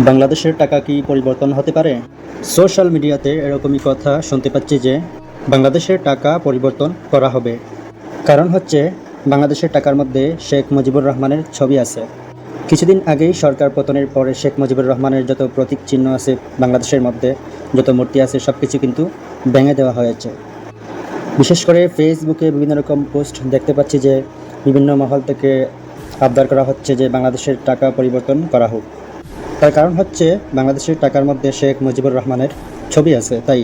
বাংলাদেশের টাকা কি পরিবর্তন হতে পারে? সোশ্যাল মিডিয়াতে এরকমই কথা শুনতে পাচ্ছি যে বাংলাদেশের টাকা পরিবর্তন করা হবে। কারণ হচ্ছে বাংলাদেশের টাকার মধ্যে শেখ মুজিবুর রহমানের ছবি আছে। কিছুদিন আগেই সরকার পতনের পরে শেখ মুজিবুর রহমানের যত প্রতীক চিহ্ন আছে বাংলাদেশের মধ্যে, যত মূর্তি আছে সব কিছু কিন্তু ভেঙে দেওয়া হয়েছে। বিশেষ করে ফেসবুকে বিভিন্ন রকম পোস্ট দেখতে পাচ্ছি যে বিভিন্ন মহল থেকে আবদার করা হচ্ছে যে বাংলাদেশের টাকা পরিবর্তন করা হোক। তার কারণ হচ্ছে বাংলাদেশের টাকার মধ্যে শেখ মুজিবুর রহমানের ছবি আছে, তাই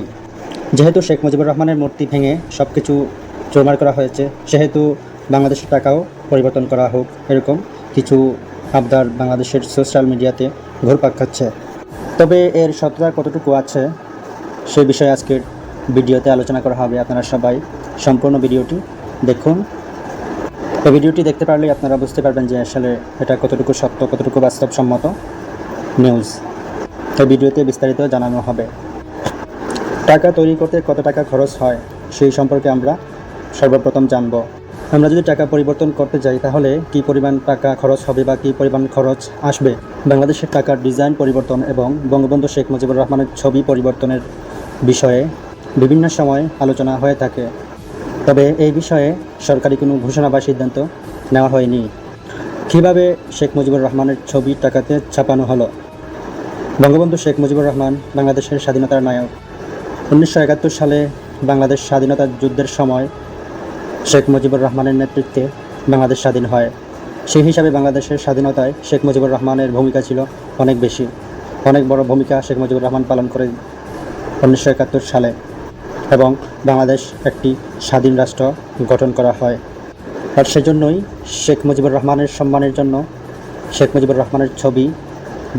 যেহেতু শেখ মুজিবুর রহমানের মূর্তি ভেঙে সব কিছু চুরমার করা হয়েছে, সেহেতু বাংলাদেশের টাকাও পরিবর্তন করা হোক, এরকম কিছু আবদার বাংলাদেশের সোশ্যাল মিডিয়াতে ঘুরপাক খাচ্ছে। তবে এর সত্যতা কতটুকু আছে সে বিষয়ে আজকের ভিডিওতে আলোচনা করা হবে। আপনারা সবাই সম্পূর্ণ ভিডিওটি দেখুন। এই ভিডিওটি দেখতে পারলেই আপনারা বুঝতে পারবেন যে আসলে এটা কতটুকু সত্য, কতটুকু বাস্তবসম্মত নিউজ। এই ভিডিওতে বিস্তারিত জানানো হবে। টাকা তৈরি করতে কত টাকা খরচ হয় সেই সম্পর্কে আমরা সর্বপ্রথম জানব। আমরা যদি টাকা পরিবর্তন করতে যাই তাহলে কী পরিমাণ টাকা খরচ হবে বা কী পরিমাণ খরচ আসবে। বাংলাদেশের টাকার ডিজাইন পরিবর্তন এবং বঙ্গবন্ধু শেখ মুজিবুর রহমানের ছবি পরিবর্তনের বিষয়ে বিভিন্ন সময় আলোচনা হয়ে থাকে, তবে এই বিষয়ে সরকারি কোনো ঘোষণা বা সিদ্ধান্ত নেওয়া হয়নি। কীভাবে শেখ মুজিবুর রহমানের ছবি টাকাতে ছাপানো হলো? বঙ্গবন্ধু শেখ মুজিবুর রহমান বাংলাদেশের স্বাধীনতার নায়ক। 1971 সালে বাংলাদেশ স্বাধীনতা যুদ্ধের সময় শেখ মুজিবুর রহমানের নেতৃত্বে বাংলাদেশ স্বাধীন হয়। সেই হিসাবে বাংলাদেশের স্বাধীনতায় শেখ মুজিবুর রহমানের ভূমিকা ছিল অনেক বেশি, অনেক বড় ভূমিকা শেখ মুজিবুর রহমান পালন করেন 1971 সালে, এবং বাংলাদেশ একটি স্বাধীন রাষ্ট্র গঠন করা হয়। আর সেজন্যই শেখ মুজিবুর রহমানের সম্মানের জন্য শেখ মুজিবুর রহমানের ছবি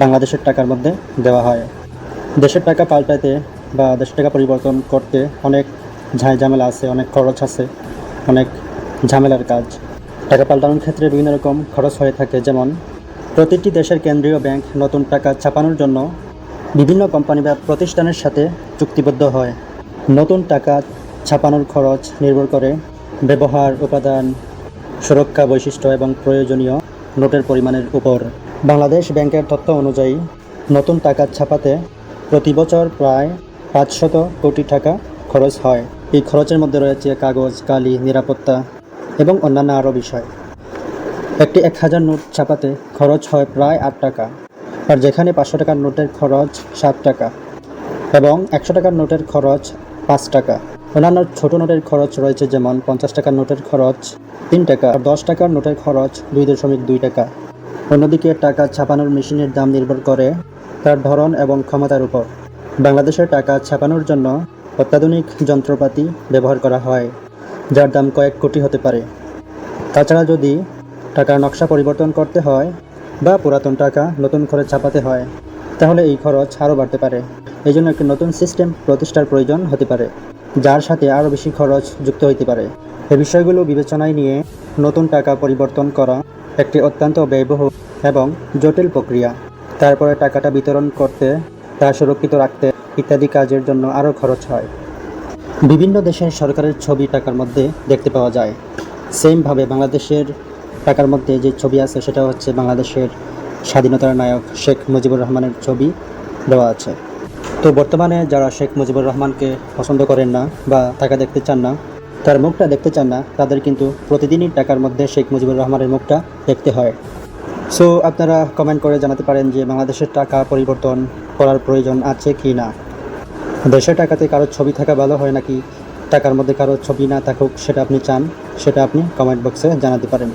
বাংলাদেশের টাকার মধ্যে দেওয়া হয়। দেশের টাকা পাল্টাতে বা দেশের টাকা পরিবর্তন করতে অনেক ঝামেলা আছে, অনেক খরচ আছে, অনেক ঝামেলার কাজ। টাকা পাল্টানোর ক্ষেত্রে বিভিন্ন রকম খরচ হয়ে থাকে, যেমন প্রতিটি দেশের কেন্দ্রীয় ব্যাংক নতুন টাকা ছাপানোর জন্য বিভিন্ন কোম্পানি বা প্রতিষ্ঠানের সাথে চুক্তিবদ্ধ হয়। নতুন টাকা ছাপানোর খরচ নির্ভর করে ব্যবহার, উপাদান, সুরক্ষা বৈশিষ্ট্য এবং প্রয়োজনীয় নোটের পরিমাণের উপর। বাংলাদেশ ব্যাংকের তথ্য অনুযায়ী নতুন টাকা ছাপাতে প্রতি বছর প্রায় 500 কোটি টাকা খরচ হয়। এই খরচের মধ্যে রয়েছে কাগজ, কালি, নিরাপত্তা এবং অন্যান্য আরও বিষয়। একটি 1000 নোট ছাপাতে খরচ হয় প্রায় 8 টাকা, আর যেখানে 500 টাকার নোটের খরচ 7 টাকা এবং 100 টাকার নোটের খরচ 5 টাকা। অন্যান্য ছোট নোটের খরচ রয়েছে, যেমন 50 টাকার নোটের খরচ 3 টাকা আর 10 টাকার নোটের খরচ 2.2 টাকা। অন্যদিকে টাকা ছাপানোর মেশিনের দাম নির্ভর করে তার ধরন এবং ক্ষমতার উপর। বাংলাদেশের টাকা ছাপানোর জন্য অত্যাধুনিক যন্ত্রপাতি ব্যবহার করা হয়, যার দাম কয়েক কোটি হতে পারে। তাছাড়া যদি টাকার নকশা পরিবর্তন করতে হয় বা পুরাতন টাকা নতুন করে ছাপাতে হয় তাহলে এই খরচ আরও বাড়তে পারে। এই জন্য একটি নতুন সিস্টেম প্রতিষ্ঠার প্রয়োজন হতে পারে, যার সাথে আরও বেশি খরচ যুক্ত হতে পারে। এই বিষয়গুলো বিবেচনায় নিয়ে নতুন টাকা পরিবর্তন করা একটি অত্যন্ত ব্যয়বহুল এবং জটিল প্রক্রিয়া। তারপরে টাকাটা বিতরণ করতে, তা সুরক্ষিত রাখতে ইত্যাদি কাজের জন্য আরও খরচ হয়। বিভিন্ন দেশের সরকারের ছবি টাকার মধ্যে দেখতে পাওয়া যায়। সেমভাবে বাংলাদেশের টাকার মধ্যে যে ছবি আছে সেটা হচ্ছে বাংলাদেশের স্বাধীনতার নায়ক শেখ মুজিবুর রহমানের ছবি দেওয়া আছে। তো বর্তমানে যারা শেখ মুজিবুর রহমানকে পছন্দ করেন না বা টাকা দেখতে চান না, তার মুখটা দেখতে চান না, তাদের কিন্তু প্রতিদিনই টাকার মধ্যে শেখ মুজিবুর রহমানের মুখটা দেখতে হয়। সো আপনারা কমেন্ট করে জানাতে পারেন যে বাংলাদেশের টাকা পরিবর্তন করার প্রয়োজন আছে কি না। দেশের টাকাতে কারো ছবি থাকা ভালো হয় নাকি টাকার মধ্যে কারো ছবি না থাকুক, সেটা আপনি চান, সেটা আপনি কমেন্ট বক্সে জানাতে পারেন।